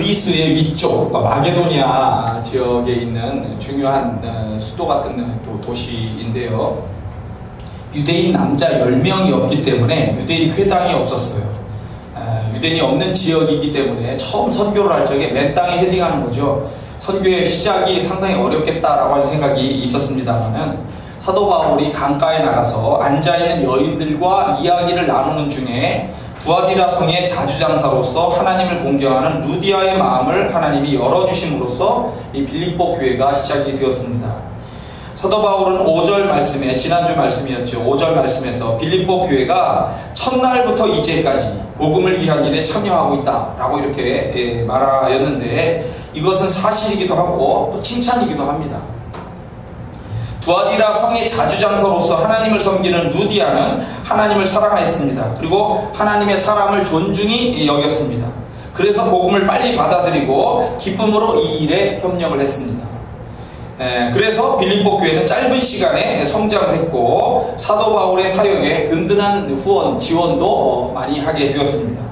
그리스의 위쪽 마게도니아 지역에 있는 중요한 수도 같은 또 도시인데요. 유대인 남자 10명이 없기 때문에 유대인 회당이 없었어요. 유대인이 없는 지역이기 때문에 처음 선교를 할 적에 맨 땅에 헤딩하는 거죠. 선교의 시작이 상당히 어렵겠다라고 하는 생각이 있었습니다만은 사도 바울이 강가에 나가서 앉아있는 여인들과 이야기를 나누는 중에 두아디라 성의 자주장사로서 하나님을 공경하는 루디아의 마음을 하나님이 열어주심으로써 이 빌립보 교회가 시작이 되었습니다. 사도 바울은 5절 말씀에, 지난주 말씀이었죠. 5절 말씀에서 빌립보 교회가 첫날부터 이제까지 복음을 위한 일에 참여하고 있다라고 이렇게 말하였는데, 이것은 사실이기도 하고 또 칭찬이기도 합니다. 두아디라 성의 자주장사로서 하나님을 섬기는 루디아는 하나님을 사랑하였습니다. 그리고 하나님의 사람을 존중히 여겼습니다. 그래서 복음을 빨리 받아들이고 기쁨으로 이 일에 협력을 했습니다. 그래서 빌립보 교회는 짧은 시간에 성장을 했고 사도 바울의 사역에 든든한 후원, 지원도 많이 하게 되었습니다.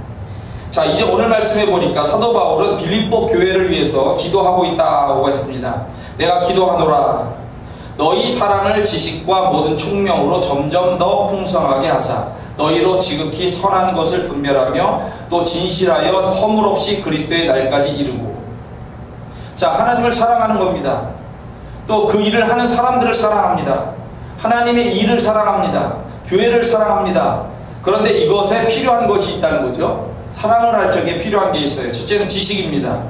자, 이제 오늘 말씀해 보니까 사도 바울은 빌립보 교회를 위해서 기도하고 있다고 했습니다. 내가 기도하노라. 너희 사랑을 지식과 모든 총명으로 점점 더 풍성하게 하사 너희로 지극히 선한 것을 분별하며 또 진실하여 허물 없이 그리스도의 날까지 이르고. 자, 하나님을 사랑하는 겁니다. 또 그 일을 하는 사람들을 사랑합니다. 하나님의 일을 사랑합니다. 교회를 사랑합니다. 그런데 이것에 필요한 것이 있다는 거죠. 사랑을 할 적에 필요한 게 있어요. 첫째는 지식입니다.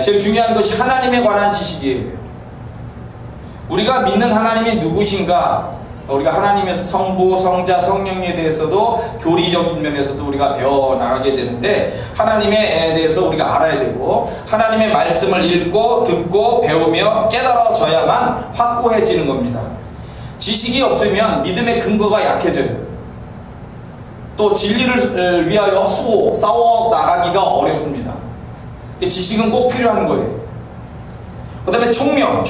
제일 중요한 것이 하나님에 관한 지식이에요. 우리가 믿는 하나님이 누구신가, 우리가 하나님의 성부, 성자, 성령에 대해서도 교리적인 면에서도 우리가 배워나가게 되는데, 하나님에 대해서 우리가 알아야 되고 하나님의 말씀을 읽고 듣고 배우며 깨달아져야만 확고해지는 겁니다. 지식이 없으면 믿음의 근거가 약해져요. 또 진리를 위하여 싸워 나가기가 어렵습니다. 지식은 꼭 필요한 거예요. 그 다음에 총명은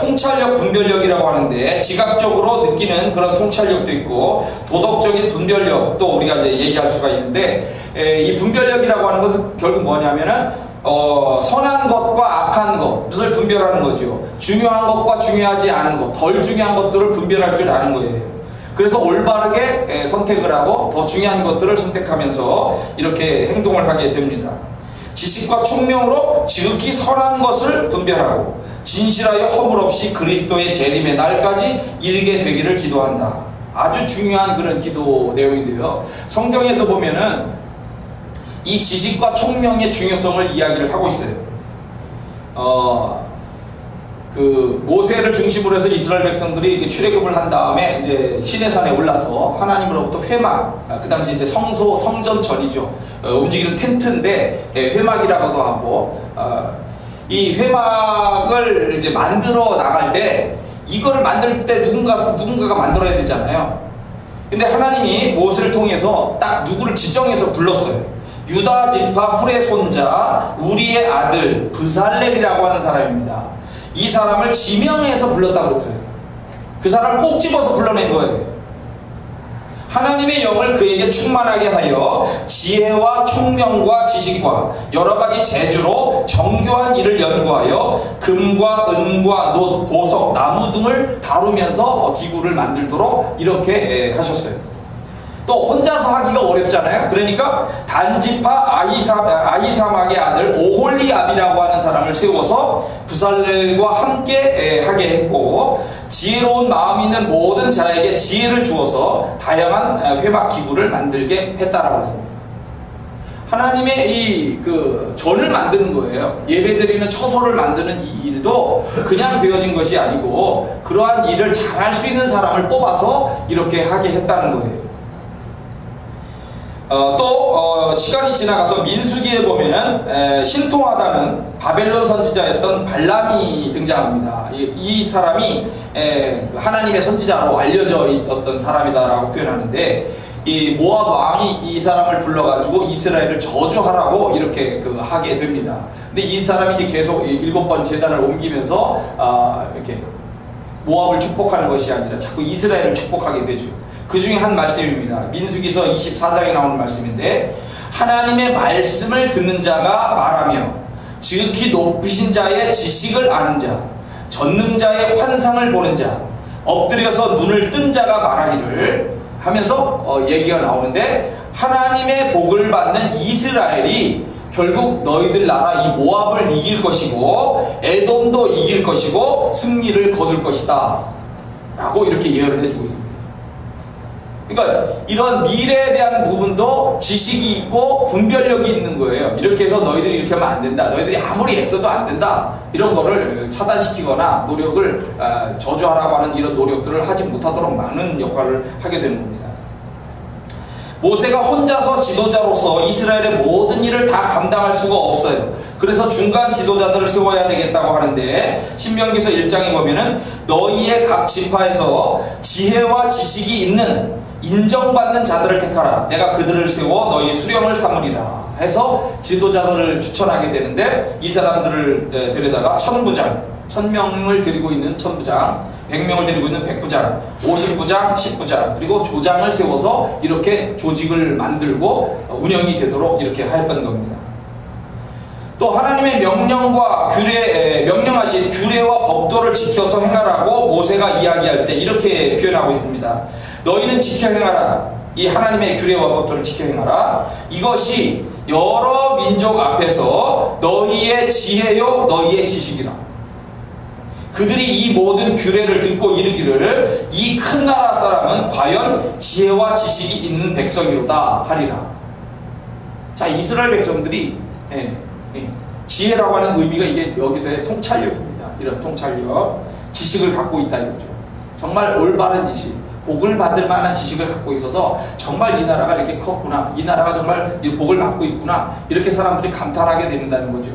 통찰력, 분별력이라고 하는데, 지각적으로 느끼는 그런 통찰력도 있고 도덕적인 분별력도 우리가 이제 얘기할 수가 있는데, 이 분별력이라고 하는 것은 결국 뭐냐면은 선한 것과 악한 것을 분별하는 거죠. 중요한 것과 중요하지 않은 것, 덜 중요한 것들을 분별할 줄 아는 거예요. 그래서 올바르게 선택을 하고 더 중요한 것들을 선택하면서 이렇게 행동을 하게 됩니다. 지식과 총명으로 지극히 선한 것을 분별하고 진실하여 허물 없이 그리스도의 재림의 날까지 이르게 되기를 기도한다. 아주 중요한 그런 기도 내용인데요. 성경에도 보면은 이 지식과 총명의 중요성을 이야기를 하고 있어요. 그 모세를 중심으로 해서 이스라엘 백성들이 출애굽을 한 다음에 이제 시내산에 올라서 하나님으로부터 회막, 그 당시 이제 성소, 성전 전이죠. 움직이는 텐트인데 회막이라고도 하고, 이 회막을 이제 만들어 나갈 때 이걸 만들 때 누군가가 만들어야 되잖아요. 근데 하나님이 모세를 통해서 딱 누구를 지정해서 불렀어요. 유다 지파 훌의 손자 우리의 아들 브살렐이라고 하는 사람입니다. 이 사람을 지명해서 불렀다고 그랬어요. 그 사람을 꼭 집어서 불러낸 거예요. 하나님의 영을 그에게 충만하게 하여 지혜와 총명과 지식과 여러가지 재주로 정교한 일을 연구하여 금과 은과 놋, 보석, 나무 등을 다루면서 기구를 만들도록 이렇게 하셨어요. 또 혼자서 하기가 어렵잖아요. 그러니까 단지파 아히사막의 아들 오홀리압이라고 하는 사람을 세워서 부살렐과 함께 하게 했고, 지혜로운 마음 있는 모든 자에게 지혜를 주어서 다양한 회막 기구를 만들게 했다라고 했습니다. 하나님의 이 전을 만드는 거예요. 예배드리는 처소를 만드는 이 일도 그냥 되어진 것이 아니고 그러한 일을 잘할 수 있는 사람을 뽑아서 이렇게 하게 했다는 거예요. 또 시간이 지나가서 민수기에 보면은 신통하다는 바벨론 선지자였던 발람이 등장합니다. 이 사람이 하나님의 선지자로 알려져 있었던 사람이다라고 표현하는데, 이 모압 왕이 이 사람을 불러가지고 이스라엘을 저주하라고 이렇게 하게 됩니다. 근데 이 사람이 이제 계속 7번 제단을 옮기면서 이렇게 모압을 축복하는 것이 아니라 자꾸 이스라엘을 축복하게 되죠. 그 중에 한 말씀입니다. 민수기서 24장에 나오는 말씀인데, 하나님의 말씀을 듣는 자가 말하며 지극히 높으신 자의 지식을 아는 자, 전능자의 환상을 보는 자, 엎드려서 눈을 뜬 자가 말하기를 하면서 얘기가 나오는데, 하나님의 복을 받는 이스라엘이 결국 너희들 나라 이 모압을 이길 것이고 에돔도 이길 것이고 승리를 거둘 것이다 라고 이렇게 예언을 해주고 있습니다. 그러니까 이런 미래에 대한 부분도 지식이 있고 분별력이 있는 거예요. 이렇게 해서 너희들이 이렇게 하면 안 된다, 너희들이 아무리 애써도 안 된다, 이런 거를 차단시키거나 노력을 저주하라고 하는 이런 노력들을 하지 못하도록 막는 역할을 하게 되는 겁니다. 모세가 혼자서 지도자로서 이스라엘의 모든 일을 다 감당할 수가 없어요. 그래서 중간 지도자들을 세워야 되겠다고 하는데, 신명기서 1장에 보면은 너희의 각 지파에서 지혜와 지식이 있는 인정받는 자들을 택하라. 내가 그들을 세워 너희 수령을 삼으리라 해서 지도자들을 추천하게 되는데, 이 사람들을 데려다가 천부장, 1000명을 데리고 있는 천부장, 100명을 데리고 있는 백부장, 50부장, 10부장, 그리고 조장을 세워서 이렇게 조직을 만들고 운영이 되도록 이렇게 하였던 겁니다. 또 하나님의 명령과 명령하신 규례와 법도를 지켜서 행하라고 모세가 이야기할 때 이렇게 표현하고 있습니다. 너희는 지켜 행하라. 이 하나님의 규례와 법도를 지켜 행하라. 이것이 여러 민족 앞에서 너희의 지혜요 너희의 지식이라. 그들이 이 모든 규례를 듣고 이르기를 이 큰 나라 사람은 과연 지혜와 지식이 있는 백성이로다 하리라. 자, 이스라엘 백성들이 지혜라고 하는 의미가 이게 여기서의 통찰력입니다. 이런 통찰력, 지식을 갖고 있다 이거죠. 정말 올바른 지식, 복을 받을 만한 지식을 갖고 있어서 정말 이 나라가 이렇게 컸구나, 이 나라가 정말 복을 받고 있구나, 이렇게 사람들이 감탄하게 된다는 거죠.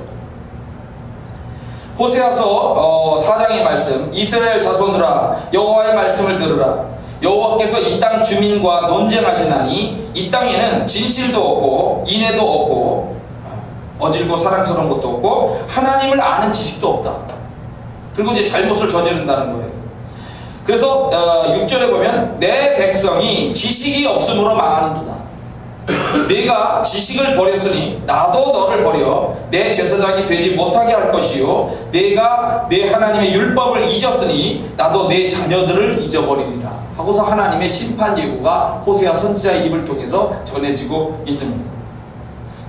호세아서 4장의 말씀, 이스라엘 자손들아 여호와의 말씀을 들으라. 여호와께서 이 땅 주민과 논쟁하시나니 이 땅에는 진실도 없고 인애도 없고 어질고 사랑스러운 것도 없고 하나님을 아는 지식도 없다. 그리고 이제 잘못을 저지른다는 거예요. 그래서 6절에 보면 내 백성이 지식이 없으므로 망하는도다. 내가 지식을 버렸으니 나도 너를 버려 내 제사장이 되지 못하게 할 것이요 내가 내 하나님의 율법을 잊었으니 나도 내 자녀들을 잊어버리리라 하고서 하나님의 심판 예고가 호세아 선지자의 입을 통해서 전해지고 있습니다.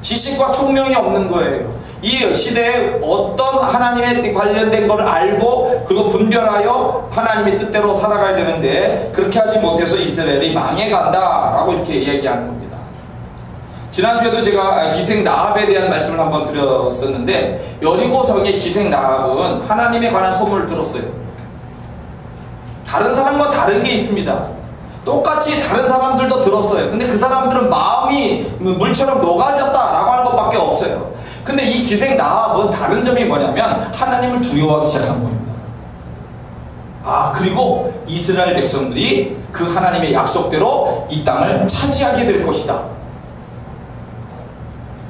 지식과 총명이 없는 거예요. 이 시대에 어떤 하나님에 관련된 것을 알고 그리고 분별하여 하나님의 뜻대로 살아가야 되는데 그렇게 하지 못해서 이스라엘이 망해간다라고 이렇게 이야기하는 겁니다. 지난주에도 제가 기생 라합에 대한 말씀을 한번 드렸었는데, 여리고 성의 기생 라합은 하나님에 관한 소문을 들었어요. 다른 사람과 다른 게 있습니다. 똑같이 다른 사람들도 들었어요. 근데 그 사람들은 마음이 물처럼 녹아졌다라고 하는 것밖에 없어요. 근데 이 기생 라합은 다른 점이 뭐냐면 하나님을 두려워하기 시작한 겁니다. 그리고 이스라엘 백성들이 그 하나님의 약속대로 이 땅을 차지하게 될 것이다,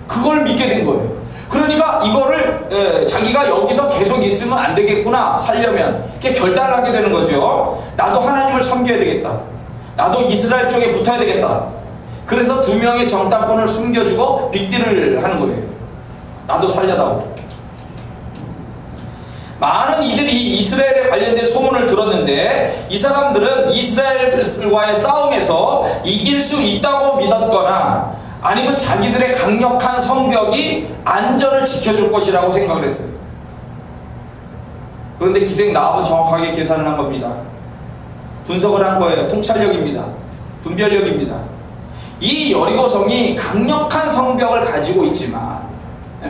그걸 믿게 된 거예요. 그러니까 이거를 자기가 여기서 계속 있으면 안 되겠구나, 살려면 이렇게 결단을 하게 되는 거죠. 나도 하나님을 섬겨야 되겠다, 나도 이스라엘 쪽에 붙어야 되겠다. 그래서 2명의 정탐꾼을 숨겨주고 빅딜을 하는 거예요. 나도 살려다오. 많은 이들이 이스라엘에 관련된 소문을 들었는데, 이 사람들은 이스라엘과의 싸움에서 이길 수 있다고 믿었거나 아니면 자기들의 강력한 성벽이 안전을 지켜줄 것이라고 생각을 했어요. 그런데 기생 라합은 정확하게 계산을 한 겁니다. 분석을 한 거예요. 통찰력입니다. 분별력입니다. 이 여리고성이 강력한 성벽을 가지고 있지만,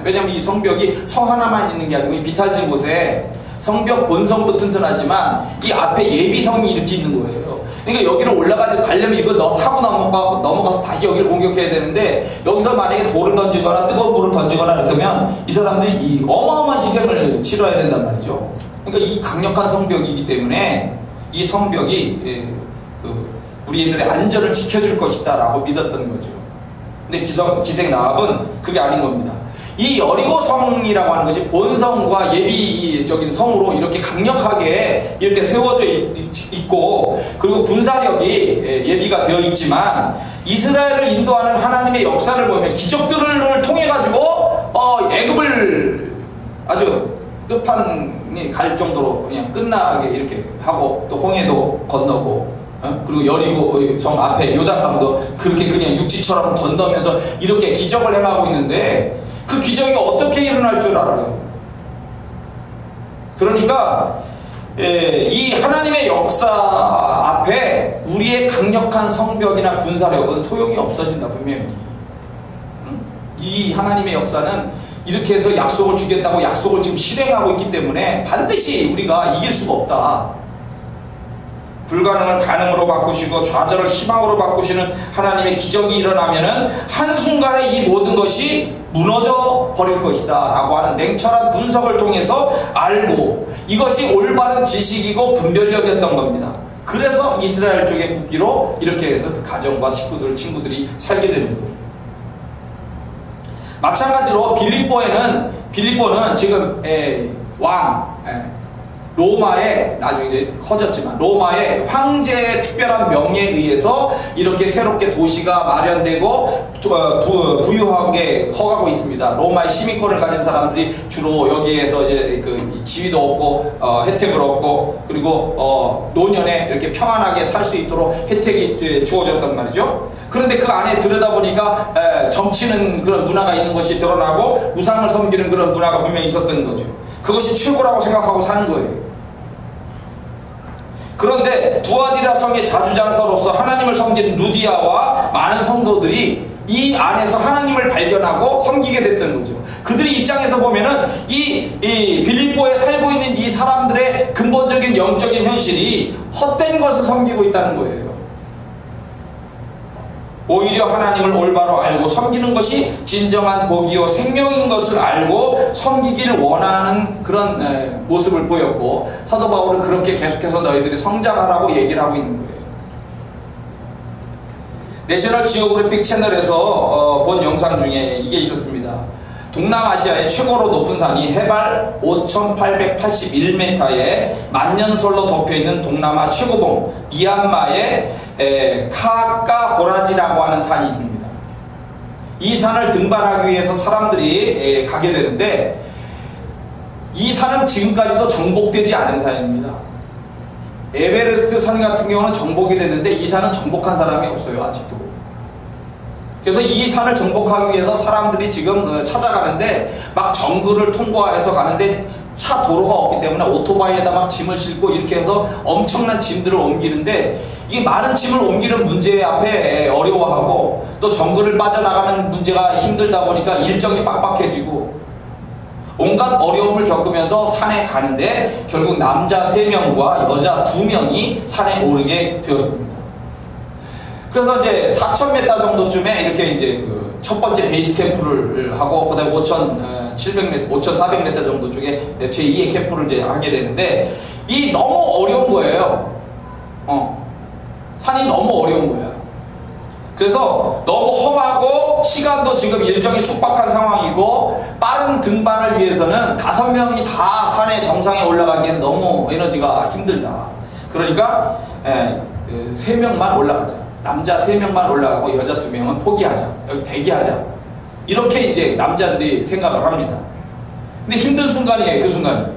왜냐면 이 성벽이 성 하나만 있는 게 아니고 이 비탈진 곳에 성벽 본성도 튼튼하지만 이 앞에 예비성이 이렇게 있는 거예요. 그러니까 여기를 가려면 이거 타고 넘어가서 다시 여기를 공격해야 되는데, 여기서 만약에 돌을 던지거나 뜨거운 물을 던지거나 이렇다면 이 사람들이 이 어마어마한 희생을 치러야 된단 말이죠. 그러니까 이 강력한 성벽이기 때문에 이 성벽이 우리들의 안전을 지켜줄 것이다 라고 믿었던 거죠. 근데 기생 라합은 그게 아닌 겁니다. 이 여리고 성이라고 하는 것이 본성과 예비적인 성으로 이렇게 강력하게 이렇게 세워져 있고, 그리고 군사력이 예비가 되어 있지만 이스라엘을 인도하는 하나님의 역사를 보면 기적들을 통해 가지고 애굽을 아주 끝판이 갈 정도로 그냥 끝나게 이렇게 하고, 또 홍해도 건너고, 그리고 여리고 성 앞에 요단강도 그렇게 그냥 육지처럼 건너면서 이렇게 기적을 행하고 있는데, 그 기적이 어떻게 일어날 줄 알아요? 그러니까 이 하나님의 역사 앞에 우리의 강력한 성벽이나 군사력은 소용이 없어진다, 분명히. 이 하나님의 역사는 이렇게 해서 약속을 주겠다고 약속을 지금 실행하고 있기 때문에 반드시 우리가 이길 수가 없다. 불가능을 가능으로 바꾸시고 좌절을 희망으로 바꾸시는 하나님의 기적이 일어나면은 한순간에 이 모든 것이 무너져 버릴 것이다 라고 하는 냉철한 분석을 통해서 알고, 이것이 올바른 지식이고 분별력이었던 겁니다. 그래서 이스라엘 쪽의 국기로 이렇게 해서 그 가정과 식구들, 친구들이 살게 되는 거예요. 마찬가지로 빌립보는 지금 로마의, 나중에 이제 커졌지만 로마의 황제의 특별한 명예에 의해서 이렇게 새롭게 도시가 마련되고 부유하게 커가고 있습니다. 로마의 시민권을 가진 사람들이 주로 여기에서 이제 그 지위도 얻고 혜택을 얻고, 그리고 노년에 이렇게 평안하게 살 수 있도록 혜택이 주어졌단 말이죠. 그런데 그 안에 들여다보니까 점치는 그런 문화가 있는 것이 드러나고 우상을 섬기는 그런 문화가 분명히 있었던 거죠. 그것이 최고라고 생각하고 사는 거예요. 그런데 두아디라 성의 자주장서로서 하나님을 섬기는 루디아와 많은 성도들이 이 안에서 하나님을 발견하고 섬기게 됐던 거죠. 그들의 입장에서 보면은 이 빌립보에 살고 있는 이 사람들의 근본적인 영적인 현실이 헛된 것을 섬기고 있다는 거예요. 오히려 하나님을 올바로 알고 섬기는 것이 진정한 복이요 생명인 것을 알고 섬기기를 원하는 그런 모습을 보였고, 사도 바울은 그렇게 계속해서 너희들이 성장하라고 얘기를 하고 있는 거예요. 내셔널 지오그래픽 채널에서 본 영상 중에 이게 있었습니다. 동남아시아의 최고로 높은 산이 해발 5,881m에 만년설로 덮여있는 동남아 최고봉 미얀마의 카카보라지라고 하는 산이 있습니다. 이 산을 등반하기 위해서 사람들이 가게 되는데, 이 산은 지금까지도 정복되지 않은 산입니다. 에베레스트 산 같은 경우는 정복이 됐는데 이 산은 정복한 사람이 없어요, 아직도. 그래서 이 산을 정복하기 위해서 사람들이 지금 찾아가는데, 막 정글을 통과해서 가는데 차 도로가 없기 때문에 오토바이에다 막 짐을 싣고 이렇게 해서 엄청난 짐들을 옮기는데, 이 많은 짐을 옮기는 문제 앞에 어려워하고, 또 정글을 빠져나가는 문제가 힘들다 보니까 일정이 빡빡해지고 온갖 어려움을 겪으면서 산에 가는데, 결국 남자 3명과 여자 2명이 산에 오르게 되었습니다. 그래서 이제 4,000m 정도쯤에 이렇게 이제 그 첫 번째 베이스 캠프를 하고, 그다음에 5,400m 정도 쪽에 제2의 캠프를 이제 하게 되는데, 이 너무 어려운 거예요. 산이 너무 어려운 거야. 그래서 너무 험하고 시간도 지금 일정이 촉박한 상황이고, 빠른 등반을 위해서는 5명이 다 산의 정상에 올라가기에는 너무 에너지가 힘들다. 그러니까 3명만 올라가자. 남자 3명만 올라가고 여자 2명은 포기하자. 여기 대기하자. 이렇게 이제 남자들이 생각을 합니다. 근데 힘든 순간이에요, 그 순간이.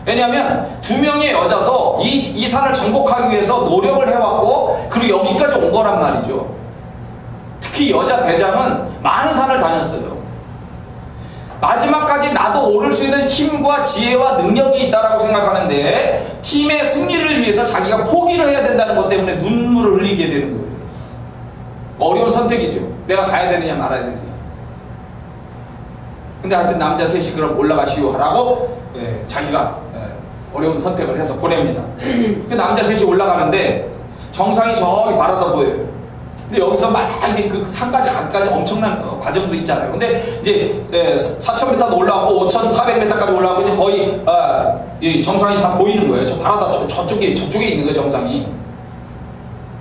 왜냐하면 2명의 여자도 이 산을 정복하기 위해서 노력을 해왔고, 그리고 여기까지 온 거란 말이죠. 특히 여자 대장은 많은 산을 다녔어요. 마지막까지 나도 오를 수 있는 힘과 지혜와 능력이 있다라고 생각하는데, 팀의 승리를 위해서 자기가 포기를 해야 된다는 것 때문에 눈물을 흘리게 되는 거예요. 어려운 선택이죠. 내가 가야 되느냐 말아야 되느냐. 근데 하여튼 남자 셋이 그럼 올라가시오 하라고 자기가 어려운 선택을 해서 보냅니다. 그 남자 셋이 올라가는데 정상이 저기 바라다 보여요. 근데 여기서 막 그 산까지 가기까지 엄청난 과정도 있잖아요. 근데 이제 4,000m도 올라가고 5,400m까지 올라가고 이제 거의 이 정상이 다 보이는 거예요. 저 바라다 저쪽에 있는 거예요, 정상이.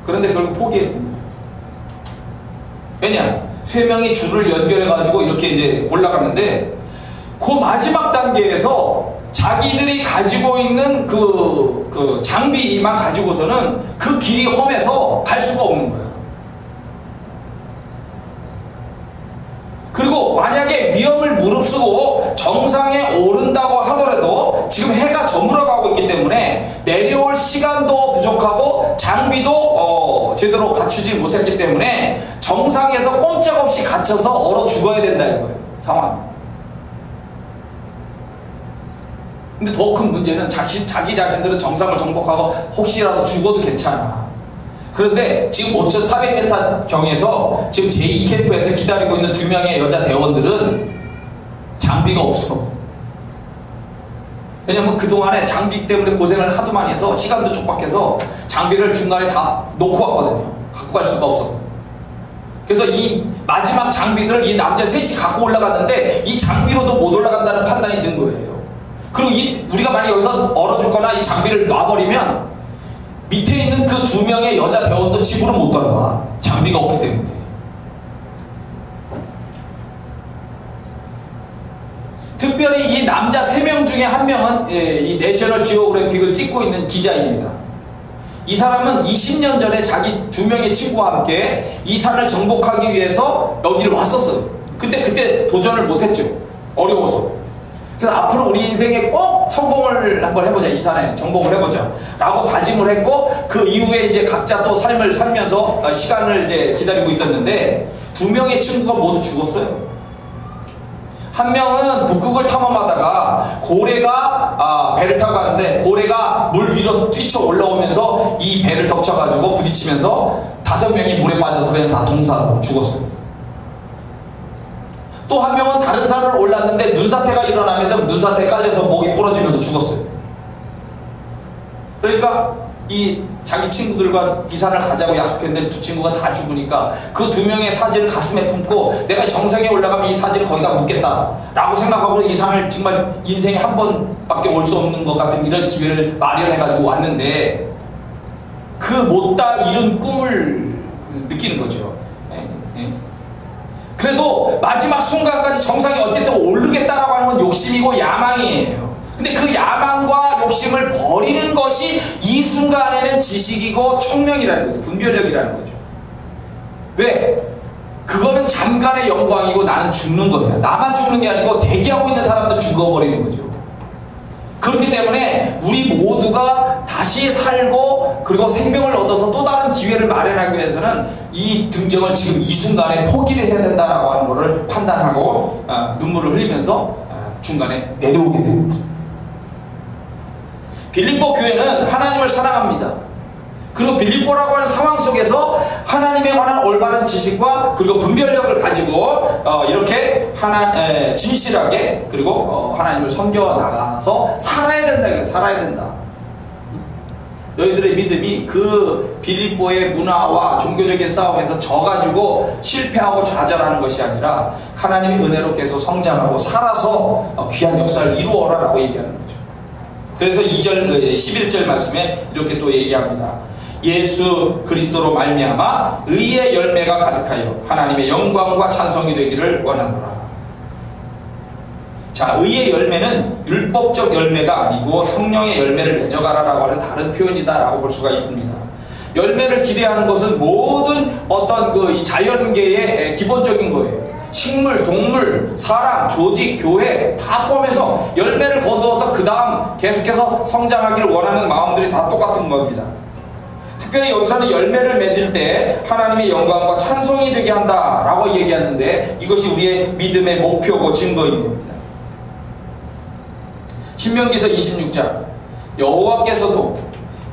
그런데 결국 포기했습니다. 왜냐? 3명이 줄을 연결해가지고 이렇게 이제 올라가는데, 그 마지막 단계에서 자기들이 가지고 있는 그 장비만 가지고서는 그 길이 험해서 갈 수가 없는 거야. 만약에 위험을 무릅쓰고 정상에 오른다고 하더라도 지금 해가 저물어가고 있기 때문에 내려올 시간도 부족하고 장비도 제대로 갖추지 못했기 때문에 정상에서 꼼짝없이 갇혀서 얼어 죽어야 된다는 거예요. 상황. 근데 더 큰 문제는 자기 자신들은 정상을 정복하고 혹시라도 죽어도 괜찮아. 그런데 지금 5,400m 경에서 지금 제2캠프에서 기다리고 있는 2명의 여자 대원들은 장비가 없어. 왜냐면 그동안에 장비 때문에 고생을 하도 많이 해서 시간도 촉박해서 장비를 중간에 다 놓고 왔거든요. 갖고 갈 수가 없어서. 그래서 이 마지막 장비들을 이 남자 셋이 갖고 올라갔는데 이 장비로도 못 올라간다는 판단이 든 거예요. 그리고 우리가 만약 여기서 얼어 죽거나 이 장비를 놔버리면 밑에 있는 그 2명의 여자 배원도 집으로 못 돌아와. 장비가 없기 때문에. 특별히 이 남자 3명 중에 1명은 이 내셔널 지오그래픽을 찍고 있는 기자입니다. 이 사람은 20년 전에 자기 2명의 친구와 함께 이 산을 정복하기 위해서 여기를 왔었어요. 근데 그때 도전을 못했죠. 어려워서. 그래서 앞으로 우리 인생에 꼭 성공을 한번 해보자. 이 산에 정복을 해보자 라고 다짐을 했고, 그 이후에 이제 각자 또 삶을 살면서 시간을 이제 기다리고 있었는데 2명의 친구가 모두 죽었어요. 한 명은 북극을 탐험하다가 고래가 배를 타고 가는데 고래가 물 위로 뛰쳐 올라오면서 이 배를 덮쳐가지고 부딪히면서 5명이 물에 빠져서 그냥 다 동사하고 죽었어요. 또 한 명은 다른 산을 올랐는데 눈사태가 일어나면서 눈사태에 깔려서 목이 부러지면서 죽었어요. 그러니까 이 자기 친구들과 이 산을 가자고 약속했는데 2 친구가 다 죽으니까 그 2명의 사진을 가슴에 품고 내가 정상에 올라가면 이 사진을 거기다 묻겠다 라고 생각하고 이 산을 정말 인생에 한 번밖에 올 수 없는 것 같은 이런 기회를 마련해가지고 왔는데 그 못다 이룬 꿈을 느끼는 거죠. 그래도 마지막 순간까지 정상에 어쨌든 오르겠다라고 하는 건 욕심이고 야망이에요. 근데 그 야망과 욕심을 버리는 것이 이 순간에는 지식이고 총명이라는 거죠. 분별력이라는 거죠. 왜? 그거는 잠깐의 영광이고 나는 죽는 거야. 나만 죽는 게 아니고 대기하고 있는 사람도 죽어버리는 거죠. 그렇기 때문에 우리 모두가 다시 살고 그리고 생명을 얻어서 또 다른 기회를 마련하기 위해서는 이 등정을 지금 이 순간에 포기를 해야 된다라고 하는 것을 판단하고 눈물을 흘리면서 중간에 내려오게 되는 거죠. 빌립보 교회는 하나님을 사랑합니다. 그리고 빌립보라고 하는 상황 속에서 하나님에 관한 올바른 지식과 그리고 분별력을 가지고 이렇게 진실하게 그리고 하나님을 섬겨 나가서 살아야 된다. 살아야 된다. 너희들의 믿음이 그 빌립보의 문화와 종교적인 싸움에서 져가지고 실패하고 좌절하는 것이 아니라 하나님의 은혜로 계속 성장하고 살아서 귀한 역사를 이루어라 라고 얘기하는 거죠. 그래서 11절 말씀에 이렇게 또 얘기합니다. 예수 그리스도로 말미암아 의의 열매가 가득하여 하나님의 영광과 찬송이 되기를 원하노라. 자, 의의 열매는 율법적 열매가 아니고 성령의 열매를 맺어가라라고 하는 다른 표현이다라고 볼 수가 있습니다. 열매를 기대하는 것은 모든 어떤 이 자연계의 기본적인 거예요. 식물, 동물, 사람, 조직, 교회 다 포함해서 열매를 거두어서 그 다음 계속해서 성장하기를 원하는 마음들이 다 똑같은 겁니다. 특별히 여기서는 열매를 맺을 때 하나님의 영광과 찬송이 되게 한다라고 얘기하는데 이것이 우리의 믿음의 목표고 증거인 겁니다. 신명기서 26장 여호와께서도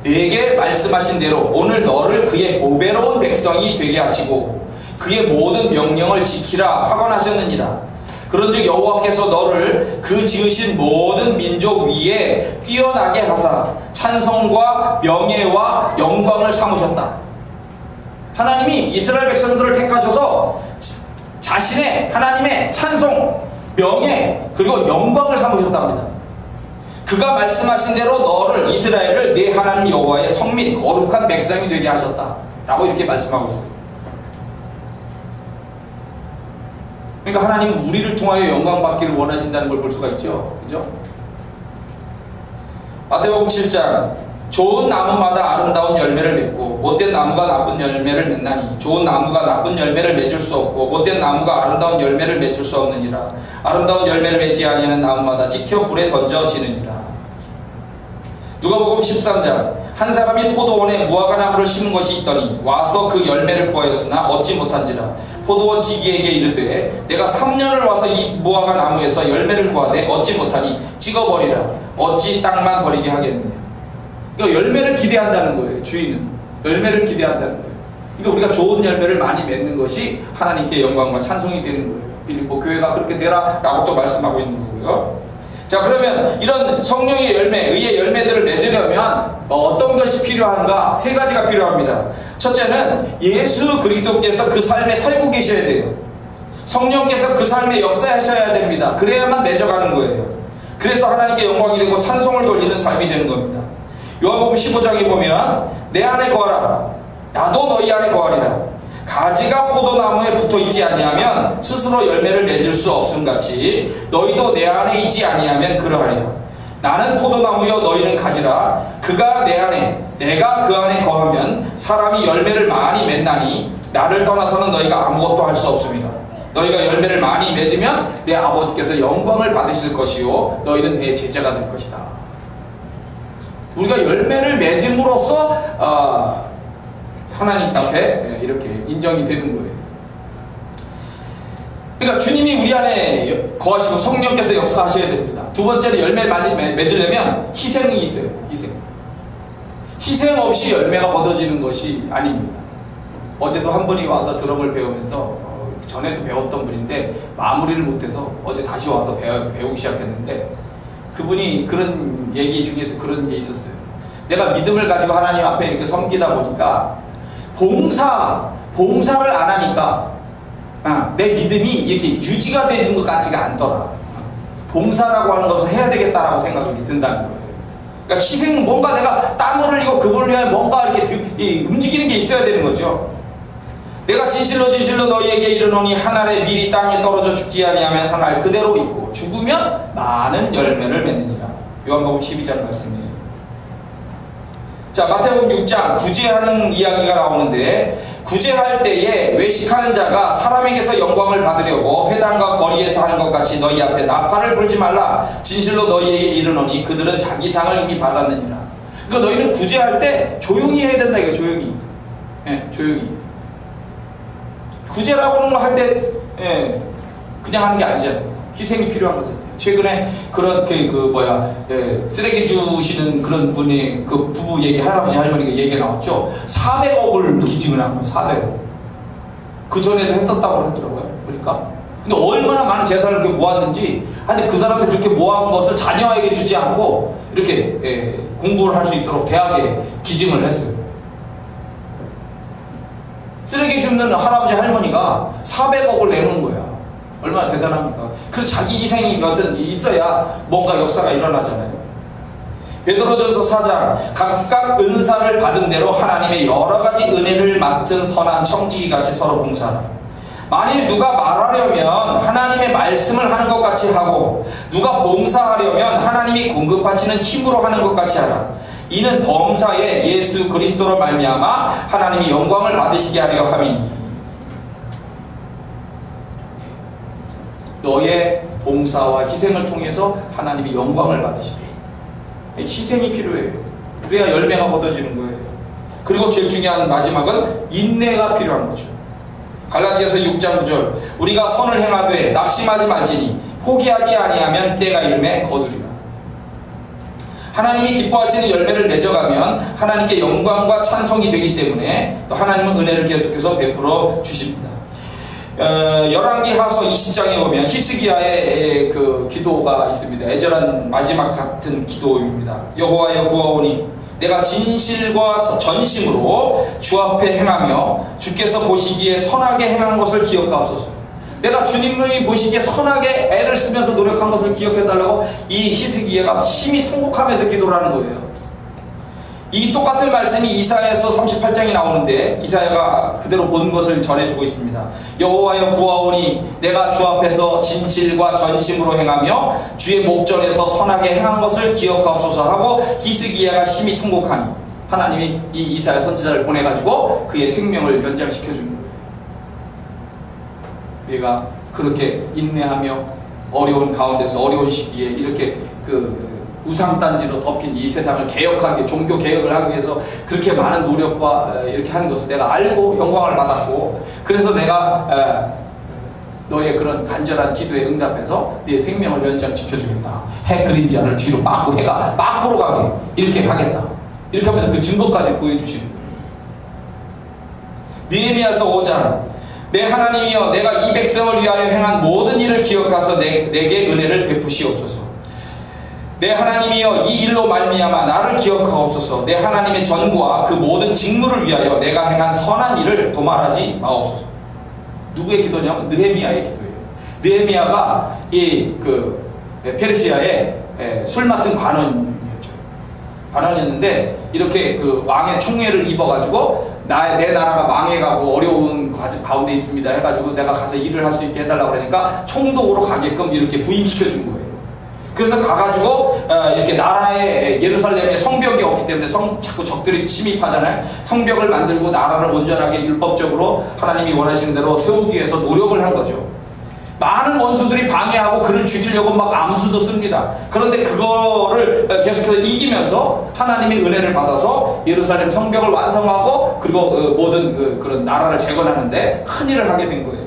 내게 말씀하신 대로 오늘 너를 그의 보배로운 백성이 되게 하시고 그의 모든 명령을 지키라 확언하셨느니라. 그런즉 여호와께서 너를 그 지으신 모든 민족 위에 뛰어나게 하사 찬송과 명예와 영광을 삼으셨다. 하나님이 이스라엘 백성들을 택하셔서 자신의 하나님의 찬송, 명예 그리고 영광을 삼으셨답니다. 그가 말씀하신 대로 너를 이스라엘을 내 하나님 여호와의 성민 거룩한 백성이 되게 하셨다 라고 이렇게 말씀하고 있습니다. 그러니까 하나님은 우리를 통하여 영광 받기를 원하신다는 걸 볼 수가 있죠. 그죠? 마태복음 7장 좋은 나무마다 아름다운 열매를 맺고 못된 나무가 나쁜 열매를 맺나니 좋은 나무가 나쁜 열매를 맺을 수 없고 못된 나무가 아름다운 열매를 맺을 수 없느니라. 아름다운 열매를 맺지 아니하는 나무마다 찍혀 불에 던져지느니라. 누가복음 13장 한 사람이 포도원에 무화과 나무를 심은 것이 있더니 와서 그 열매를 구하였으나 얻지 못한지라. 포도원 지기에게 이르되 내가 3년을 와서 이 무화과 나무에서 열매를 구하되 얻지 못하니 찍어버리라. 어찌 땅만 버리게 하겠느냐. 그러니까 열매를 기대한다는 거예요. 주인은 열매를 기대한다는 거예요. 그러니까 우리가 좋은 열매를 많이 맺는 것이 하나님께 영광과 찬송이 되는 거예요. 빌립보 교회가 그렇게 되라 라고 또 말씀하고 있는 거고요. 자, 그러면 이런 성령의 열매, 의의 열매들을 맺으려면 어떤 것이 필요한가? 세 가지가 필요합니다. 첫째는 예수 그리스도께서 그 삶에 살고 계셔야 돼요. 성령께서 그 삶에 역사하셔야 됩니다. 그래야만 맺어가는 거예요. 그래서 하나님께 영광이 되고 찬송을 돌리는 삶이 되는 겁니다. 요한복음 15장에 보면 내 안에 거하라 나도 너희 안에 거하리라. 가지가 포도나무에 붙어있지 아니하면 스스로 열매를 맺을 수 없음같이 너희도 내 안에 있지 아니하면 그러하리라. 나는 포도나무여 너희는 가지라. 그가 내 안에 내가 그 안에 거하면 사람이 열매를 많이 맺나니 나를 떠나서는 너희가 아무것도 할 수 없습니다. 너희가 열매를 많이 맺으면 내 아버지께서 영광을 받으실 것이요 너희는 내 제자가 될 것이다. 우리가 열매를 맺음으로써 하나님 앞에 이렇게 인정이 되는 거예요. 그러니까 주님이 우리 안에 거하시고 성령께서 역사하셔야 됩니다. 두 번째는 열매를 많이 맺으려면 희생이 있어요. 희생 없이 열매가 거둬지는 것이 아닙니다. 어제도 한 분이 와서 드럼을 배우면서 전에도 배웠던 분인데 마무리를 못해서 어제 다시 와서 배우기 시작했는데 그분이 그런 얘기 중에 그런 게 있었어요. 내가 믿음을 가지고 하나님 앞에 이렇게 섬기다 보니까 봉사를 안 하니까 내 믿음이 이렇게 유지가 되는 것 같지가 않더라. 봉사라고 하는 것을 해야 되겠다라고 생각이 든다는 거예요. 그러니까 희생, 뭔가 내가 땀을 흘리고 그분을 위해 뭔가 이렇게 움직이는 게 있어야 되는 거죠. 내가 진실로 너희에게 이르노니 한 알에 밀이 땅에 떨어져 죽지 아니하면 한 알 그대로 있고 죽으면 많은 열매를 맺느니라. 요한복음 12장 말씀이에요. 자, 마태복음 6장 구제하는 이야기가 나오는데 구제할 때에 외식하는 자가 사람에게서 영광을 받으려고 회당과 거리에서 하는 것 같이 너희 앞에 나팔을 불지 말라. 진실로 너희에게 이르노니 그들은 자기 상을 이미 받았느니라. 그러니까 너희는 구제할 때 조용히 해야 된다. 이거 조용히. 조용히. 구제라고 하는 거 할 때 그냥 하는 게 아니잖아요. 희생이 필요한 거잖아요. 최근에 그런 쓰레기 주시는 그런 분이 그 부부 얘기, 할아버지 할머니가 얘기가 나왔죠. 400억을 기증을 한 거예요. 400억. 그 전에도 했었다고 그러더라고요. 그러니까. 근데 얼마나 많은 재산을 이렇게 모았는지. 근데 그 사람들이 그렇게 모아온 것을 자녀에게 주지 않고 이렇게 공부를 할 수 있도록 대학에 기증을 했어요. 쓰레기 줍는 할아버지 할머니가 400억을 내놓은 거야. 얼마나 대단합니까? 그래서 자기 희생이 어떤 있어야 뭔가 역사가 일어나잖아요. 베드로전서 4장 각각 은사를 받은 대로 하나님의 여러 가지 은혜를 맡은 선한 청지기 같이 서로 봉사하라. 만일 누가 말하려면 하나님의 말씀을 하는 것 같이 하고 누가 봉사하려면 하나님이 공급하시는 힘으로 하는 것 같이 하라. 이는 범사에 예수 그리스도로 말미암아 하나님이 영광을 받으시게 하려 함이니. 너의 봉사와 희생을 통해서 하나님이 영광을 받으시도록 희생이 필요해요. 그래야 열매가 거둬지는 거예요. 그리고 제일 중요한 마지막은 인내가 필요한 거죠. 갈라디아서 6장 9절 우리가 선을 행하되 낙심하지 말지니 포기하지 아니하면 때가 이름에 거두리라. 하나님이 기뻐하시는 열매를 맺어가면 하나님께 영광과 찬송이 되기 때문에 또 하나님은 은혜를 계속해서 베풀어 주십니다. 열왕기하서 20장에 보면 히스기야의 그 기도가 있습니다. 애절한 마지막 같은 기도입니다. 여호와여 구하오니 내가 진실과 전심으로 주 앞에 행하며 주께서 보시기에 선하게 행한 것을 기억하옵소서. 내가 주님이 보시기에 선하게 애를 쓰면서 노력한 것을 기억해달라고 이 히스기야가 심히 통곡하면서 기도를 하는 거예요. 이 똑같은 말씀이 이사야서 38장에 나오는데 이사야가 그대로 본 것을 전해주고 있습니다. 여호와여 구하오니 내가 주 앞에서 진실과 전심으로 행하며 주의 목전에서 선하게 행한 것을 기억하옵소서 하고 히스기야가 심히 통곡하니 하나님이 이 이사야 선지자를 보내가지고 그의 생명을 연장시켜 주는 거예요. 내가 그렇게 인내하며 어려운 가운데서 어려운 시기에 이렇게 우상단지로 덮인 이 세상을 개혁하게, 종교 개혁을 하기 위해서 그렇게 많은 노력과 이렇게 하는 것을 내가 알고 영광을 받았고, 그래서 내가 너의 그런 간절한 기도에 응답해서 네 생명을 연장시켜주겠다. 해 그림자를 뒤로 빠꾸 해가 빠꾸로 가게 이렇게 하겠다. 이렇게 하면서 그 증거까지 보여주시는 거예요. 느헤미야서 5장 내 하나님이여 내가 이 백성을 위하여 행한 모든 일을 기억하서 내게 은혜를 베푸시옵소서. 내 하나님이여 이 일로 말미암아 나를 기억하옵소서. 내 하나님의 전과 그 모든 직무를 위하여 내가 행한 선한 일을 도말하지 마옵소서. 누구의 기도냐면 느헤미야의 기도예요. 느헤미야가 페르시아의 술 맡은 관원이었는데 이렇게 그 왕의 총애를 입어가지고 내 나라가 망해가고 어려운 가운데 있습니다 해가지고 내가 가서 일을 할 수 있게 해달라고 그러니까 총독으로 가게끔 이렇게 부임시켜 준 거예요. 그래서 가가지고 이렇게 나라의 예루살렘에 성벽이 없기 때문에 자꾸 적들이 침입하잖아요. 성벽을 만들고 나라를 온전하게 율법적으로 하나님이 원하시는 대로 세우기 위해서 노력을 한 거죠. 많은 원수들이 방해하고 그를 죽이려고 막 암수도 씁니다. 그런데 그거를 계속해서 이기면서 하나님의 은혜를 받아서 예루살렘 성벽을 완성하고 그리고 모든 그런 나라를 재건하는데 큰 일을 하게 된 거예요.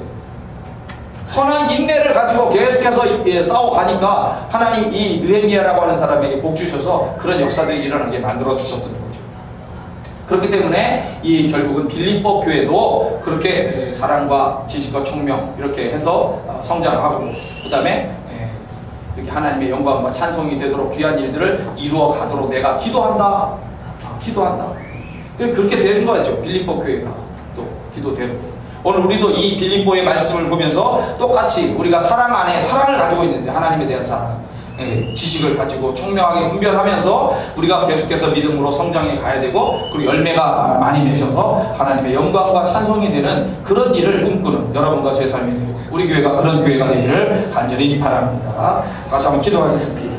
선한 인내를 가지고 계속해서 싸워가니까 하나님 이 느헤미야라고 하는 사람에게 복 주셔서 그런 역사들이 일어나게 만들어 주셨던 거죠. 그렇기 때문에 결국은 빌립보 교회도 그렇게 사랑과 지식과 총명 이렇게 해서 성장하고 그 다음에 이렇게 하나님의 영광과 찬송이 되도록 귀한 일들을 이루어 가도록 내가 기도한다. 그렇게 되는 거죠. 빌립보 교회가 또 기도대로. 오늘 우리도 이 빌립보의 말씀을 보면서 똑같이 우리가 사랑 안에 사랑을 가지고 있는데 하나님에 대한 사랑, 지식을 가지고 총명하게 분별하면서 우리가 계속해서 믿음으로 성장해 가야 되고 그리고 열매가 많이 맺혀서 하나님의 영광과 찬송이 되는 그런 일을 꿈꾸는 여러분과 제 삶이 되고 우리 교회가 그런 교회가 되기를 간절히 바랍니다. 다시 한번 기도하겠습니다.